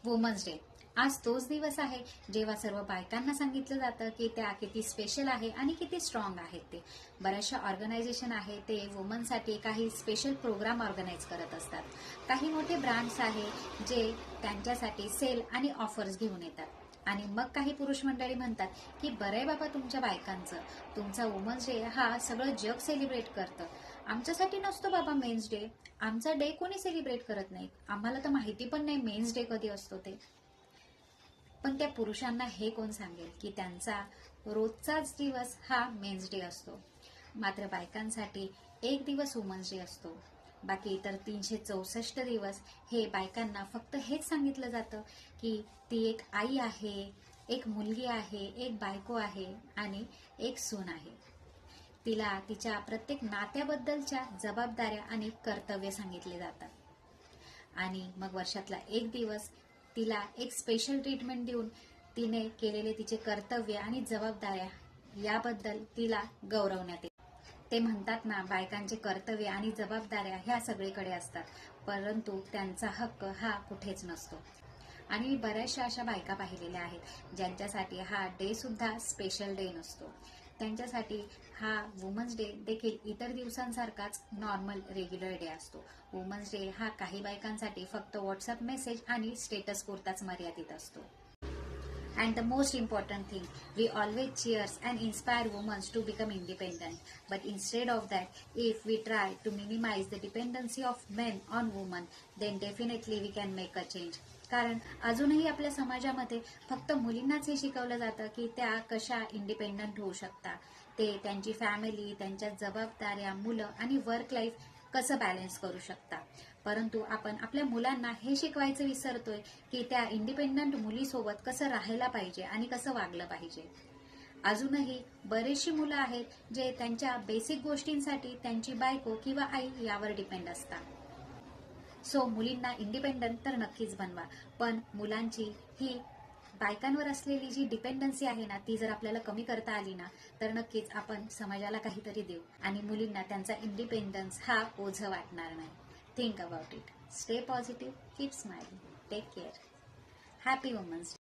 Women's day आज तोच दिवस आहे जेव्हा सर्व बायकांना सांगितलं जातं की त्या किती स्पेशल आहे आणि किती स्ट्रॉंग आहेत. ते बऱ्याचशा ऑर्गनायझेशन आहे ते वुमनसाठी काही स्पेशल प्रोग्राम ऑर्गनाईज करत असतात. काही मोठे ब्रँड्स आहे जे त्यांच्यासाठी सेल आणि ऑफर्स घेऊन येतात आणि मग काही पुरुष मंडळी म्हणतात की बरं आहे बाबा तुमच्या बायकांचं, तुमचा वुमन्स डे हा सगळं जग सेलिब्रेट करतं, आमच्यासाठी नसतो बाबा मेन्स डे, आमचा डे कोणी सेलिब्रेट करत नाही, आम्हाला तर माहिती पण नाही मेन्स डे कधी असतो ते. पण त्या पुरुषांना हे कोण सांगेल की त्यांचा रोजचाच दिवस हा मेन्स डे असतो. मात्र बायकांसाठी एक दिवस वुमन्स डे असतो. बाकी इतर 364 दिवस हे बायकांना फक्त हेच सांगितलं जातं की ती एक आई आहे, एक मुलगी आहे, एक बायको आहे आणि एक सून आहे. तिला तिच्या प्रत्येक नात्याबद्दलच्या जबाबदाऱ्या आणि कर्तव्य सांगितले जातात. आणि मग वर्षातला एक दिवस तिला एक स्पेशल ट्रीटमेंट देऊन तिने केलेले तिचे कर्तव्य आणि जबाबदाऱ्या याबद्दल तिला गौरवण्यात येते. ते म्हणतात ना, बायकांचे कर्तव्य आणि जबाबदाऱ्या ह्या सगळीकडे असतात, परंतु त्यांचा हक्क हा कुठेच नसतो. आणि मी बऱ्याचशा अशा बायका पाहिलेल्या आहेत ज्यांच्यासाठी हा डे सुद्धा स्पेशल डे नसतो. त्यांच्यासाठी हा वुमन्स डे देखील इतर दिवसांसारखाच नॉर्मल रेग्युलर डे असतो. वुमन्स डे हा काही बायकांसाठी फक्त व्हॉट्सअप मेसेज आणि स्टेटस पुरताच मर्यादित असतो. And the most important thing, we always cheers and inspire women to become independent. But instead of that, if we try to minimize the dependency of men on women, then definitely we can make a change. कारण अजूनही आपल्या समाजामध्ये फक्त मुलींनाच हे शिकवलं जातं की त्या कशा इंडिपेंडंट होऊ शकतात, ते त्यांची फॅमिली, त्यांच्या जबाबदाऱ्या, मुलं आणि वर्क लाईफ कसं बॅलन्स करू शकता. परंतु आपण आपल्या मुलांना हे शिकवायचं विसरतोय की त्या इंडिपेंडंट मुलीसोबत कसं राहायला पाहिजे आणि कसं वागलं पाहिजे. अजूनही बरेचशी मुलं आहेत जे त्यांच्या बेसिक गोष्टींसाठी त्यांची बायको किंवा आई यावर डिपेंड असतात. सो मुलींना इंडिपेंडंट तर नक्कीच बनवा, पण मुलांची ही बायकांवर असलेली जी डिपेंडन्सी आहे ना, ती जर आपल्याला कमी करता आली ना, तर नक्कीच आपण समाजाला काहीतरी देऊ आणि मुलींना त्यांचा इंडिपेंडन्स हा ओझं वाटणार नाही. Think about it. Stay positive, keep smiling, take care. Happy women's day.